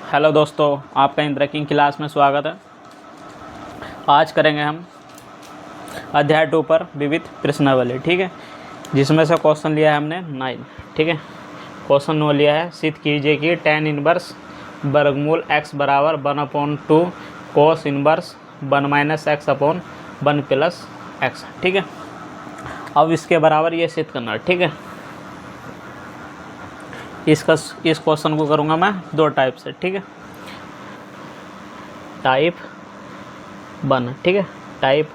Hello दोस्तों, आपका इंद्र की क्लास में स्वागत है। आज करेंगे हम अध्याय 2 पर विविध प्रश्नावली। ठीक है, जिसमें से क्वेश्चन लिया है हमने 9। ठीक है, क्वेश्चन वो लिया है, सिद्ध कीजिए कि tan इनवर्स वर्गमूल x बराबर 1/2 cos inverse 1 - x upon 1 + x। ठीक है, अब इसके बराबर ये सिद्ध करना है। ठीक है, इस क्वेश्चन को करूँगा मैं 2 टाइप से। ठीक है, टाइप 1। ठीक है, टाइप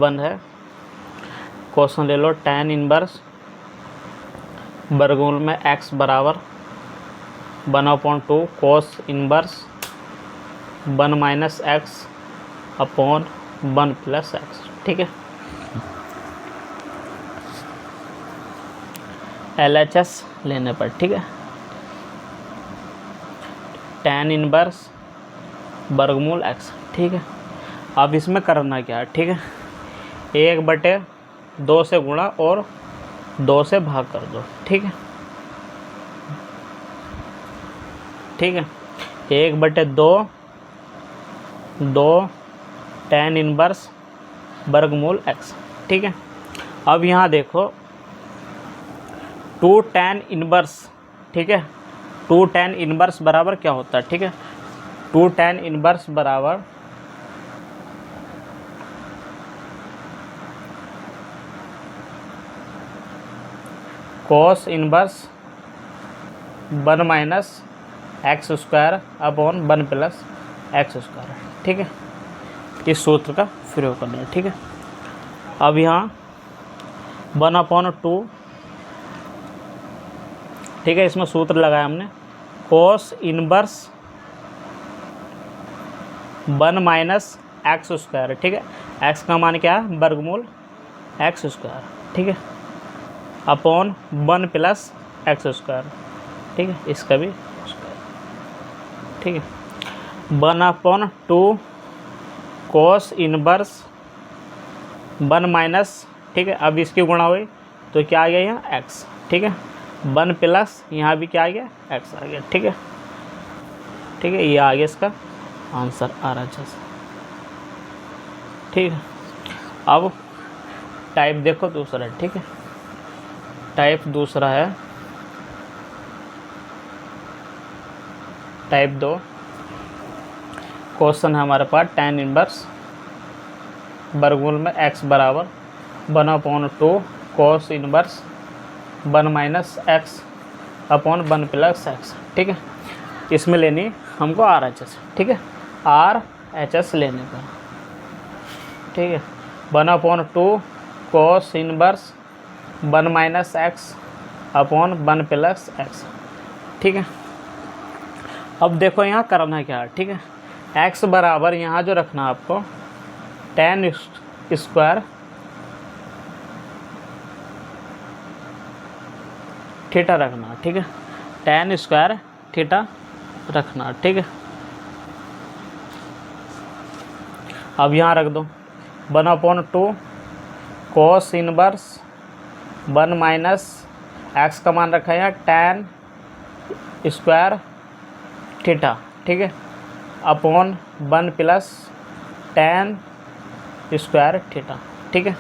1 है। क्वेश्चन ले लो, tan इनवर्स वर्गमूल में x बराबर 1/2 cos inverse 1 - x upon 1 + x। ठीक है, LHS लेने पर। ठीक है, tan इनवर्स वर्गमूल x। ठीक है, अब इसमें करना क्या है। ठीक है, 1/2 से गुणा और 2 से भाग कर दो। ठीक है, 1/2 2 tan इनवर्स वर्गमूल x। ठीक है, अब यहाँ देखो 2 tan इनवर्स। ठीक है, 2 tan इनवर्स बराबर क्या होता है। ठीक है, 2 tan इनवर्स बराबर cos inverse 1 - x² upon 1 + x²। ठीक है, इस सूत्र का प्रयोग करना है। ठीक है, अब यहाँ 1/2। ठीक है, इसमें सूत्र लगाया हमने, cos इनवर्स 1 - x²। ठीक है, x का मान क्या है, वर्गमूल x²। ठीक है, अपॉन 1 + x²। ठीक है, इसका भी स्क्वायर। ठीक है, 1/2 cos इनवर्स 1 - ठीक है, अब इसकी गुणा हुई तो क्या आ गया यहाँ x। ठीक है, 1 + यहाँ भी क्या आ गया, x आ गया। ठीक है, ये आ गया इसका आंसर RHS। ठीक है, अब टाइप देखो दूसरा। ठीक है, टाइप दूसरा है टाइप 2। क्वेश्चन है हमारे पास, tan इनवर्स वर्गमूल में x बराबर 1/2 cos inverse 1 - x upon 1 + x। ठीक है, इसमें लेनी हमको RHS। ठीक है, RHS लेने का। ठीक है, 1/2 cos inverse 1 - x upon 1 + x। ठीक है, अब देखो यहाँ करना क्या है। ठीक है, x बराबर यहाँ जो रखना आपको tan स्क्वायर थीटा रखना। ठीक है, tan स्क्वायर थीटा रखना। ठीक है, अब यहाँ रख दो 1/2 cos इनवर्स 1 - x का मान रखा है यहाँ tan स्क्वायर थीटा। ठीक है, अपॉन 1 + tan स्क्वायर थीटा। ठीक है,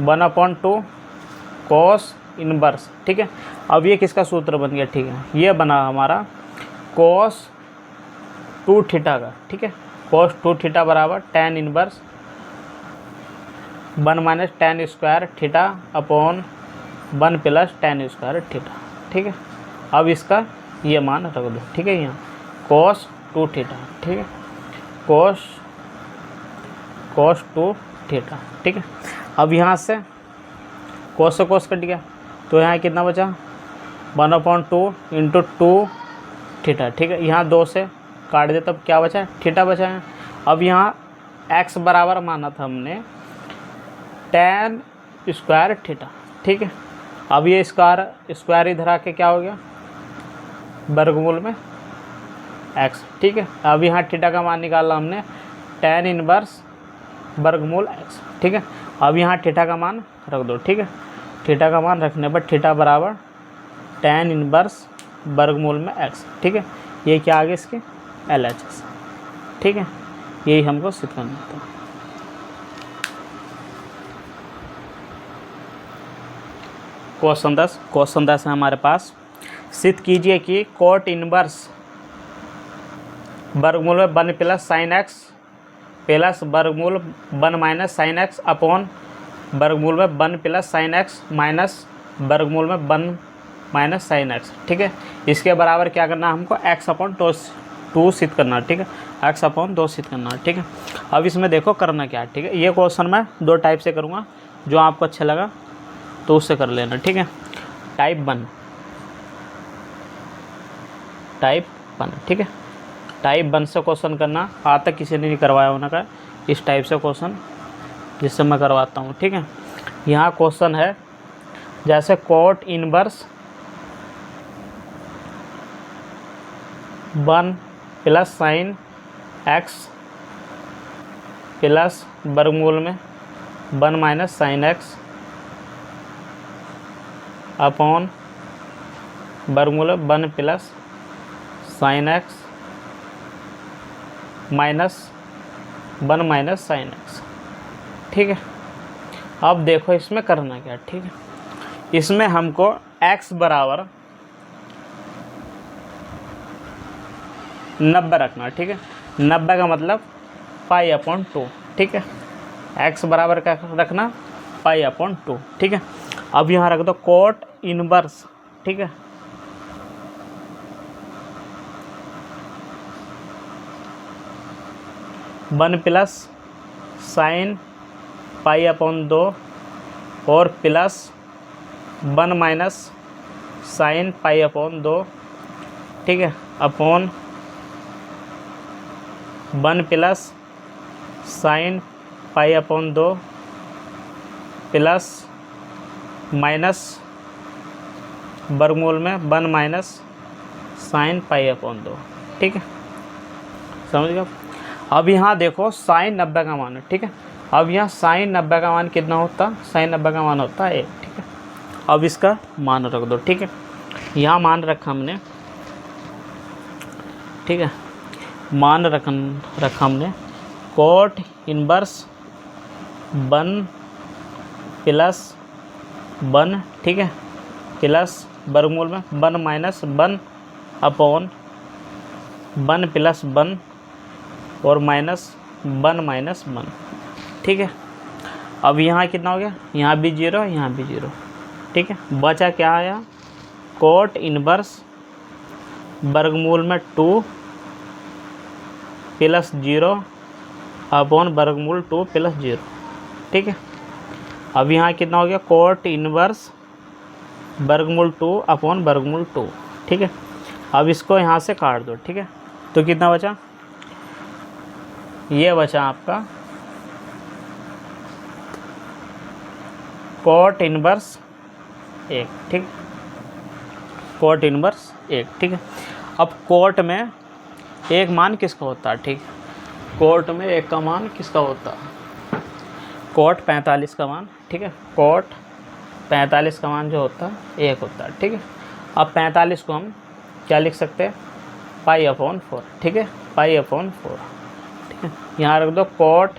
1/2 cos इनवर्स। ठीक है, अब ये किसका सूत्र बन गया। ठीक है, ये बना हमारा cos 2 थीटा का। ठीक है, cos 2 थीटा बराबर tan inverse 1 - tan square theta upon 1 + tan square theta. ठीक है, अब इसका ये मान रख दो। ठीक है, यहाँ cos 2 थीटा। ठीक है, cos 2 थीटा। ठीक है, अब यहाँ से cos से cos कट गया तो यहाँ कितना बचा, 1/2 × 2 थीटा। ठीक है, यहाँ 2 से काट दे तब क्या बचा, थीटा बचा है। अब यहाँ x बराबर माना था हमने tan स्क्वायर थीटा। ठीक है, अब ये स्क्वायर इधर आके क्या हो गया, वर्गमूल में x। ठीक है, अब यहाँ थीटा का मान निकाला हमने tan इनवर्स वर्गमूल x। ठीक है, अब यहाँ थीटा का मान रख दो। ठीक है, थीटा का मान रखने पर थीटा बराबर tan इनवर्स वर्गमूल में x, ठीक है। ये क्या आ गया इसके LHS, ठीक है। यही हमको सिद्ध करना था। क्वेश्चन 10 है हमारे पास। सिद्ध कीजिए कि कोट इनवर्स वर्गमूल में 1 प्लस साइन एक्स प्लस वर्गमूल 1 माइनस साइन एक्स अपॉन वर्गमूल में 1 प्लस साइन एक्स माइनस वर्गमूल में 1 माइनस साइन एक्स, ठीक है। इसके बराबर क्या करना है हमको x अपॉन 2 सिद्ध करना, ठीक है। x अपॉन 2 सिद्ध करना, ठीक है। अब इसमें देखो करना क्या है, ठीक है। ये क्वेश्चन मैं 2 टाइप से करूँगा, जो आपको अच्छा लगा तो उससे कर लेना, ठीक है। टाइप 1, ठीक है। टाइप 1 से क्वेश्चन करना आज तक किसी ने नहीं करवाया होना का, इस टाइप से क्वेश्चन जिससे मैं करवाता हूँ, ठीक है। यहाँ क्वेश्चन है जैसे cot inverse 1 plus sine x plus वर्गमूल में 1 माइनस साइन एक्स अपॉन वर्गमूल 1 plus sine x minus 1 minus sine x, ठीक है। अब देखो इसमें करना क्या, ठीक है। इसमें हमको x बराबर 90 रखना, ठीक है। 90 का मतलब पाई अपॉन 2, ठीक है। x बराबर क्या रखना, पाई अपॉन 2, ठीक है। अब यहाँ रख दो कोट इनवर्स, ठीक है। One plus sine pi upon 2 और plus 1 minus sine pi upon 2, ठीक है, upon 1 plus sine pi upon 2 plus minus वर्गमूल में 1 माइनस साइन पाई अपॉन 2, ठीक है। समझ गए। अब यहाँ देखो साइन 90 का मान है, ठीक है। अब यहाँ साइन 90 का मान कितना होता, साइन 90 का मान होता है 1, ठीक है। अब इसका मान रख दो, ठीक है। यहाँ मान रखा हमने, ठीक है। मान रखा हमने कोट इनवर्स 1 प्लस 1, ठीक है, प्लस वर्गमूल में 1 माइनस 1 अपॉन 1 प्लस 1 और माइनस 1 माइनस 1, ठीक है। अब यहाँ कितना हो गया, यहाँ भी 0, यहाँ भी 0, ठीक है। बचा क्या आया, कोट इनवर्स वर्गमूल में 2 प्लस 0 अपॉन वर्गमूल 2 प्लस 0, ठीक है। अब यहाँ कितना हो गया, कोट इनवर्स वर्गमूल 2 अपॉन वर्गमूल 2, ठीक है। अब इसको यहाँ से काट दो, ठीक है। तो कितना बचा, ये बचा आपका कोट इनवर्स 1, ठीक, कोट इनवर्स 1, ठीक है। अब कोट में एक मान किसका होता है, ठीक, कोट में एक का मान किसका होता है, कोट 45 का मान, ठीक है। कोट 45 का मान जो होता है 1 होता है, ठीक है। अब 45 को हम क्या लिख सकते हैं, पाई अपॉन 4, ठीक है, पाई अपॉन 4, ठीक है। यहाँ रख दो cot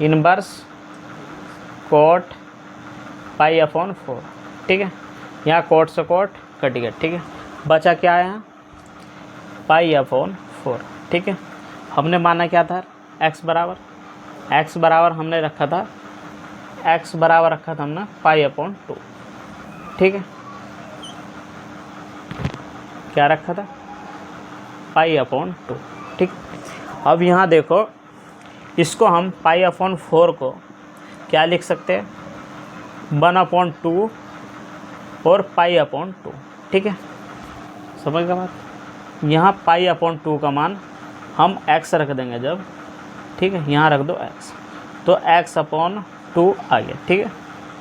inverse coat pi upon 4, ठीक है। यहाँ कोट से कोट कट गया, ठीक है। बचा क्या है, यहाँ पाई अपॉन 4, ठीक है। हमने माना क्या था, x बराबर हमने रखा था, x बराबर रखा था हमने पाई अपॉन 2, ठीक है। क्या रखा था, पाई अपॉन 2, ठीक। अब यहाँ देखो इसको हम पाई अपॉन 4 को क्या लिख सकते हैं, 1 अपॉन 2 और पाई अपॉन 2, ठीक है। समझ गए बात। यहाँ पाई अपॉन 2 का मान हम x रख देंगे जब, ठीक है। यहाँ रख दो x, तो x अपॉन 2 आ गया, ठीक है।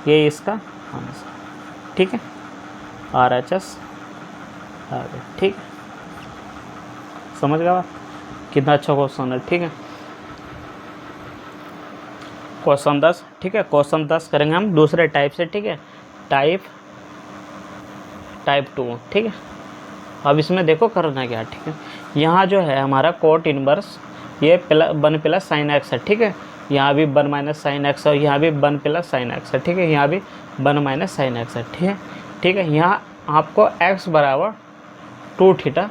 ये इसका आंसर, ठीक है। RHS आ गया, ठीक है। समझ गया बात, कितना अच्छा क्वेश्चन है, ठीक है। क्वेश्चन 10, ठीक है। क्वेश्चन 10 करेंगे हम दूसरे टाइप से, ठीक है। टाइप 2, ठीक है। अब इसमें देखो करना क्या, ठीक है। यहाँ जो है हमारा कोट इनवर्स ये वन प्लस साइन एक्स है, ठीक है। यहाँ भी वन माइनस साइन एक्स है, यहाँ भी वन प्लस साइन एक्स है, ठीक है। यहाँ भी वन माइनस साइन एक्स है, ठीक है, ठीक है। यहाँ आपको x बराबर 2 थीटा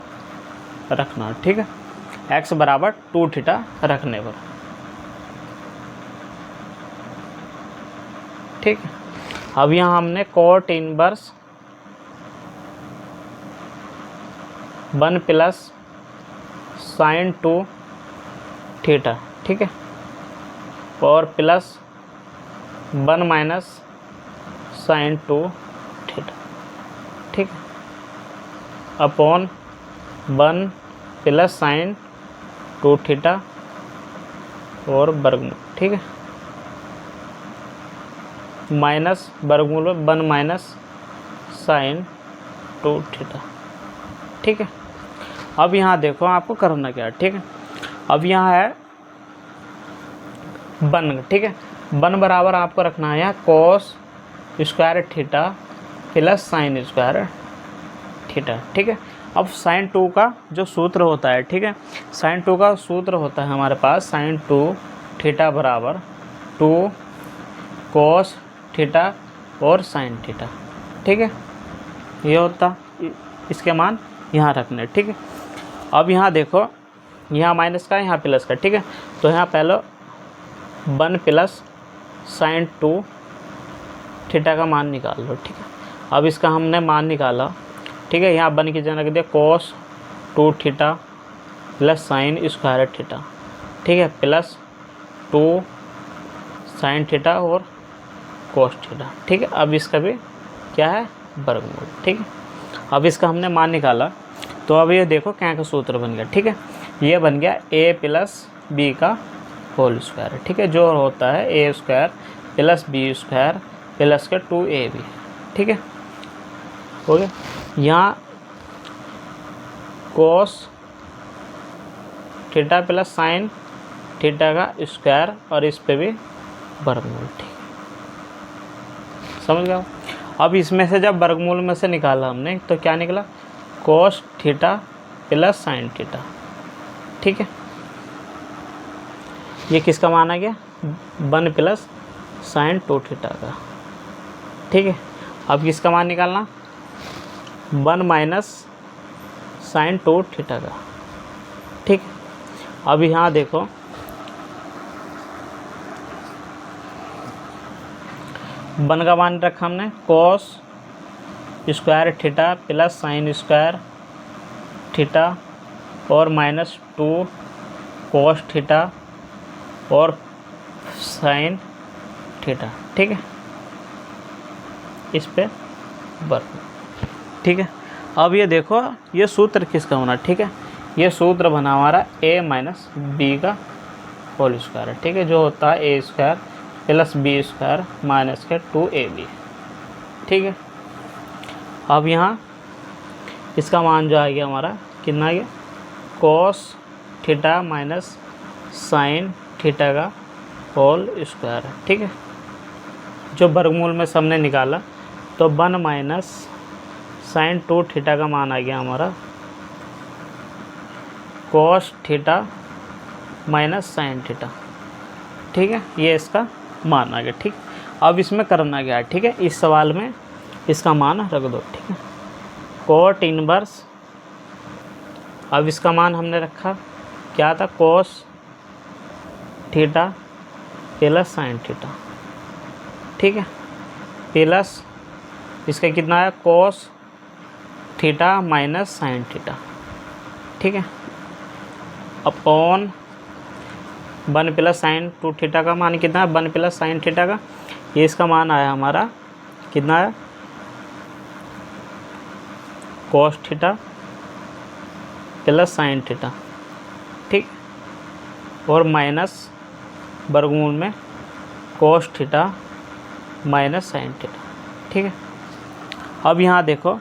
रखना, ठीक है। x बराबर 2 थीटा रखने पर, ठीक है। अब यहाँ हमने cot inverse one plus sine 2 theta, ठीक है, और plus one minus sine 2 theta, ठीक है, upon one plus sine 2 theta और वर्गमूल, ठीक है, माइनस वर्गमूल में वन माइनस साइन 2 थीटा, ठीक है। अब यहाँ देखो आपको करना क्या है, ठीक है। अब यहाँ है वन, ठीक है। वन बराबर आपको रखना है cos square theta plus sine square theta, ठीक है। अब साइन 2 का जो सूत्र होता है, ठीक है, साइन 2 का सूत्र होता है हमारे पास साइन 2 थीटा बराबर 2 कोस थीटा और साइन थीटा, ठीक है। ये होता, इसके मान यहाँ रखने, ठीक है। अब यहाँ देखो, यहाँ माइनस का यहाँ प्लस का, ठीक है। तो यहाँ पहले वन प्लस साइन 2 थीटा का मान निकाल लो, ठीक है। अब इसका हमने मान निकाला, ठीक है। यहाँ वन की जगह रख दिया कोस 2 theta plus sine square theta, ठीक है, प्लस 2 साइन थीटा और कोस थीटा, ठीक है। अब इसका भी क्या है, वर्गमूल, ठीक है। अब इसका हमने मान निकाला, तो अब ये देखो क्या का सूत्र बन गया, ठीक है। ये बन गया a प्लस बी का होल स्क्वायर, ठीक है, जो होता है a square plus b square plus के 2ab, ठीक है, हो गया। यहाँ cos theta plus sine theta का स्क्वायर और इस पे भी वर्गमूल, ठीक है, समझ गया। अब इसमें से जब वर्गमूल में से निकाला हमने तो क्या निकला, कोस थीटा प्लस साइन थीटा, ठीक है। ये किसका मान आ गया, वन प्लस साइन 2 थीटा का, ठीक है। अब किसका मान निकालना, वन माइनस साइन 2 थीटा का, ठीक है। अब यहाँ देखो, वन का मान रखा हमने cos square theta plus sine square theta और माइनस 2 कोस थीटा और साइन थीटा, ठीक है, इस पे वर्ग, ठीक है। अब ये देखो, ये सूत्र किसका होना, ठीक है, ये सूत्र बना हमारा a माइनस बी का होल स्क्वायर, ठीक है, जो होता है a square plus b square minus के 2ab, ठीक है। अब यहाँ इसका मान जो आ गया हमारा कितना आ गया, cos theta minus sign theta का होल स्क्वायर है, ठीक है, जो वर्गमूल में सबने निकाला। तो वन माइनस साइन 2 थीटा का मान आ गया हमारा cos theta minus sine theta, ठीक है, ये इसका मान आ गया, ठीक। अब इसमें करना क्या है, ठीक है, इस सवाल में इसका मान रख दो, ठीक है, कोट इनवर्स। अब इसका मान हमने रखा क्या था, कोस थीटा प्लस साइन थीटा, ठीक है, प्लस इसका कितना है, cos theta minus sine theta, ठीक है, upon one plus sine 2 theta का मान कितना है, वन प्लस साइन थीटा का, ये इसका मान आया हमारा कितना है, कोस थीटा प्लस साइन थीटा, ठीक, और माइनस वर्गमूल में cos theta minus sine theta, ठीक है। अब यहाँ देखो,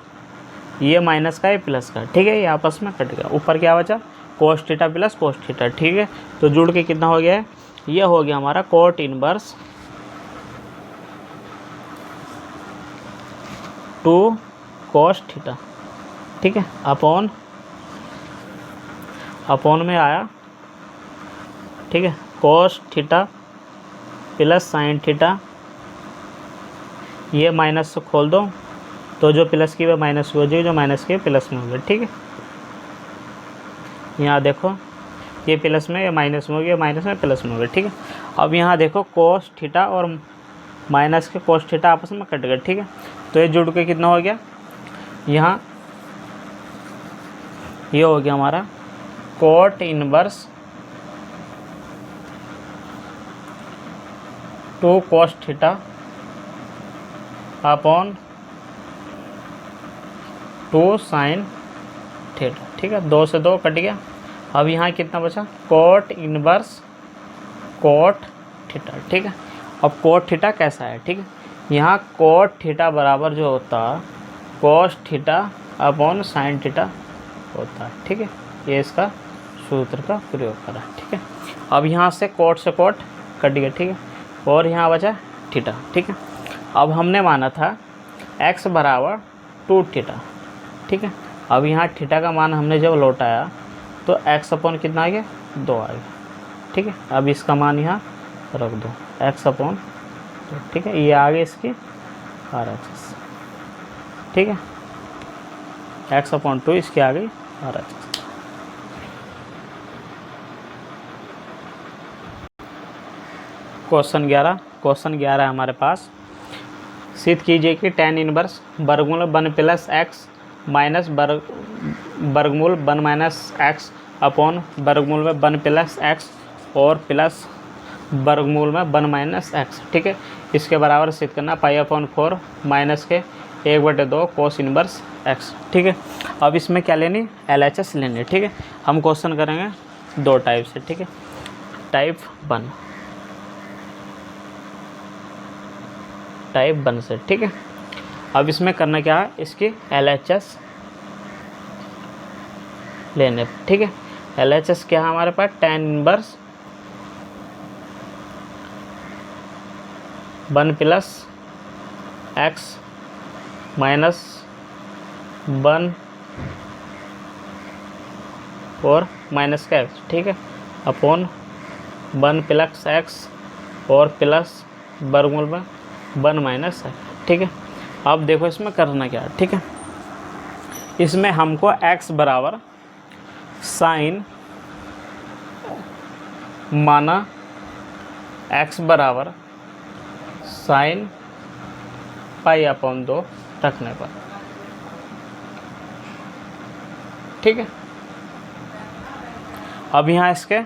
ये माइनस का है प्लस का, ठीक है, ये आपस में कट गया, ऊपर क्या बचा, कोस थीटा प्लस कोस थीटा, ठीक है। तो जुड़ के कितना हो गया है, ये हो गया हमारा कोट इनवर्स 2 कोस थीटा, ठीक है, अपॉन में आया, ठीक है, cos theta plus sin theta, ये माइनस से खोल दो तो जो प्लस की वह माइनस हो जाएगी, जो माइनस की प्लस में हो गई, ठीक है। यहाँ देखो ये प्लस में, ये माइनस में हो गया, माइनस में प्लस में हो गया, ठीक है। अब यहाँ देखो cos थीटा और माइनस के cos थीटा आपस में कट गए, ठीक है। तो ये जुड़ के कितना हो गया, यहाँ ये हो गया हमारा cot inverse 2 cos theta upon 2 sin theta, ठीक है। 2 से 2 कट गया। अब यहाँ कितना बचा, cot इनवर्स cot थीटा, ठीक है। अब cot थीटा कैसा है, ठीक है। यहाँ cot थीटा बराबर जो होता है cos theta upon sin theta होता है, ठीक है। ये इसका सूत्र का प्रयोग करा, ठीक है। अब यहाँ से cot कट गया, ठीक है, और यहाँ बचा थीटा, ठीक है। अब हमने माना था x बराबर 2 थीटा, ठीक है। अब यहाँ थीटा का मान हमने जब लौटाया तो x अपॉन कितना आ गया, 2 आ गया, ठीक है। अब इसका मान यहाँ रख दो, x अपॉन 2, ठीक है। ये आ गई इसकी RHS, ठीक है। x अपॉन 2 इसकी आ गई RHS। क्वेश्चन 11 है हमारे पास। सिद्ध कीजिए कि tan इनवर्स वर्गमूल 1 प्लस एक्स माइनस वर्गमूल 1 माइनस एक्स अपॉन वर्गमूल में 1 प्लस एक्स और प्लस वर्गमूल में 1 माइनस एक्स, ठीक है। इसके बराबर सिद्ध करना π/4 माइनस के 1/2 cos इनवर्स एक्स, ठीक है। अब इसमें क्या लेनी, LHS लेनी, ठीक है। हम क्वेश्चन करेंगे 2 टाइप से, ठीक है। टाइप 1 से, ठीक है। अब इसमें करना क्या है, इसकी LHS लेने, ठीक है। LHS क्या है हमारे पास, tan inverse 1 plus x minus 1 और माइनस का एक्स, ठीक है, अपॉन 1 प्लस एक्स और प्लस वर्गमूल में 1 माइनस एक्स, ठीक है। अब देखो इसमें करना क्या है, ठीक है। इसमें हमको x बराबर साइन माना, x बराबर साइन π/2 रखने पर, ठीक है। अब यहाँ इसके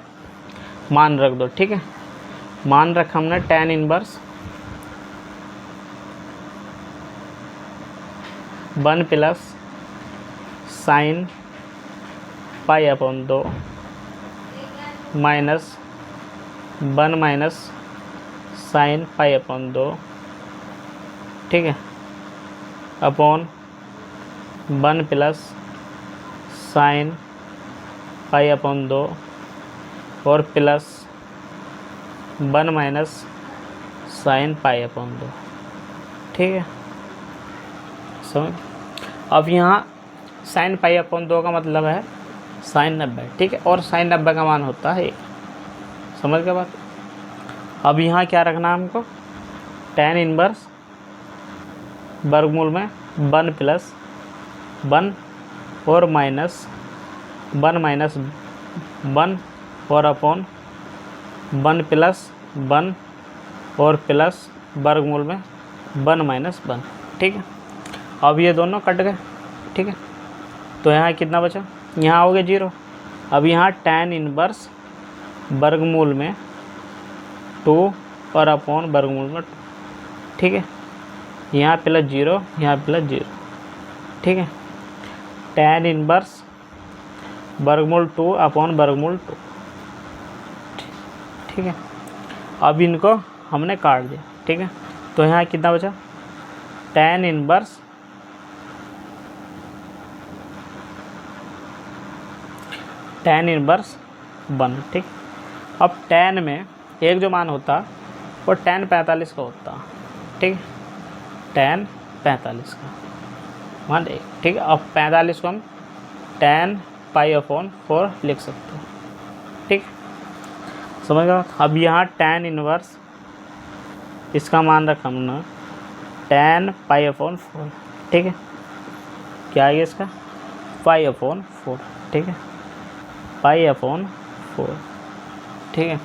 मान रख दो, ठीक है। मान रखा हमने tan inverse 1 plus sine π/2 minus 1 minus sine π/2, ठीक है, अपॉन 1 प्लस साइन π/2 और प्लस 1 माइनस साइन π/2, ठीक है, समझ। अब यहाँ साइन π/2 का मतलब है साइन 90, ठीक है, और साइन 90 का मान होता है 1, समझ के बात। अब यहाँ क्या रखना है हमको, tan इनवर्स वर्गमूल में 1 प्लस 1 और माइनस 1 माइनस 1 और अपॉन 1 प्लस 1 और प्लस वर्गमूल में 1 माइनस 1, ठीक है। अब ये दोनों कट गए, ठीक है। तो यहाँ कितना बचा, यहाँ हो गया 0। अब यहाँ tan इनवर्स वर्गमूल में 2 और अपॉन वर्गमूल में 2, ठीक है। यहाँ प्लस 0, यहाँ प्लस 0, ठीक है। tan इनवर्स वर्गमूल 2 अपॉन वर्गमूल 2, ठीक है। अब इनको हमने काट दिया, ठीक है। तो यहाँ कितना बचा, tan इनवर्स 1, ठीक। अब tan में एक जो मान होता वो tan 45 का होता, ठीक है, tan 45 का, मान 1, ठीक है। अब 45 को हम tan π/4 लिख सकते हैं, ठीक, समझ गए। अब यहाँ tan इनवर्स इसका मान रखा हमने tan π/4, ठीक है। क्या है इसका π/4, ठीक है, π/4, ठीक है।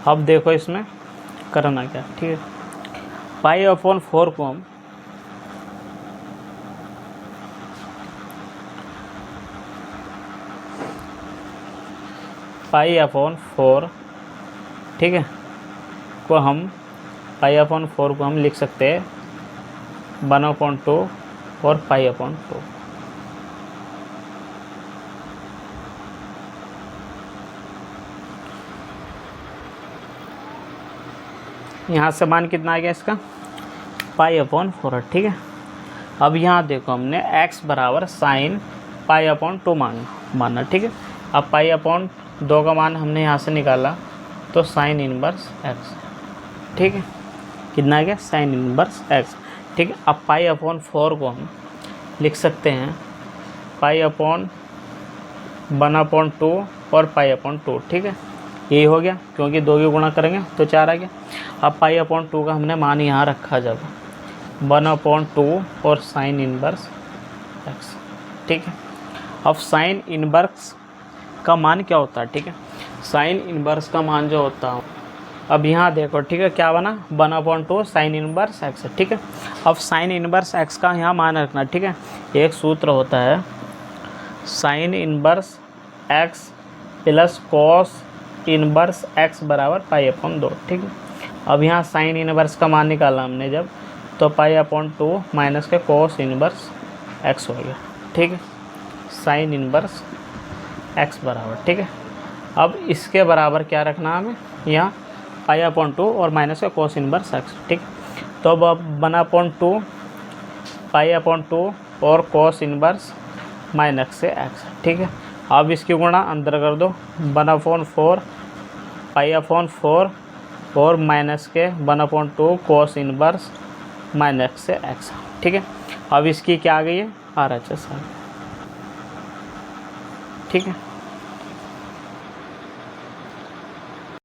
अब देखो इसमें करना क्या, ठीक है। π/4 को हम π/4, ठीक है, को हम π/4 को हम लिख सकते हैं 1/2 और π/2। यहाँ से मान कितना आ गया इसका π/4, ठीक है। अब यहाँ देखो हमने x बराबर साइन π/2 माना, ठीक है। अब π/2 का मान हमने यहाँ से निकाला तो साइन इनवर्स x, ठीक है, कितना आ गया साइन इनवर्स x, ठीक है। अब π/4 को हम लिख सकते हैं π/1/2 और π/2, ठीक है। यही हो गया, क्योंकि 2 की गुणा करेंगे तो 4 आ गया। अब π/2 का हमने मान यहाँ रखा जब 1/2 और साइन इनवर्स x, ठीक है। अब साइन इनवर्स का मान क्या होता है, ठीक है। साइन इनवर्स का मान जो होता है, अब यहाँ देखो, ठीक है, क्या बना 1/2 साइन इनवर्स x, ठीक है। अब साइन इनवर्स x का यहाँ मान रखना, ठीक है। एक सूत्र होता है sine inverse x plus cos inverse x बराबर π/2, ठीक है। अब यहाँ साइन इनवर्स का मान निकाला हमने जब, तो π/2 माइनस के कॉस इनवर्स x हो गया, ठीक है, साइन इनवर्स x बराबर, ठीक है। अब इसके बराबर क्या रखना हमें यहाँ π/2 और माइनस के कॉस इनवर्स x, ठीक। तो अब 1/2 π/2 और कॉस इनवर्स माइनस से x, ठीक है। अब इसकी गुणा अंदर कर दो 1/4 π/4 और माइनस के 1/2 कॉस इनवर्स माइनस से x, ठीक है। अब इसकी क्या आ गई है RHS, ठीक है।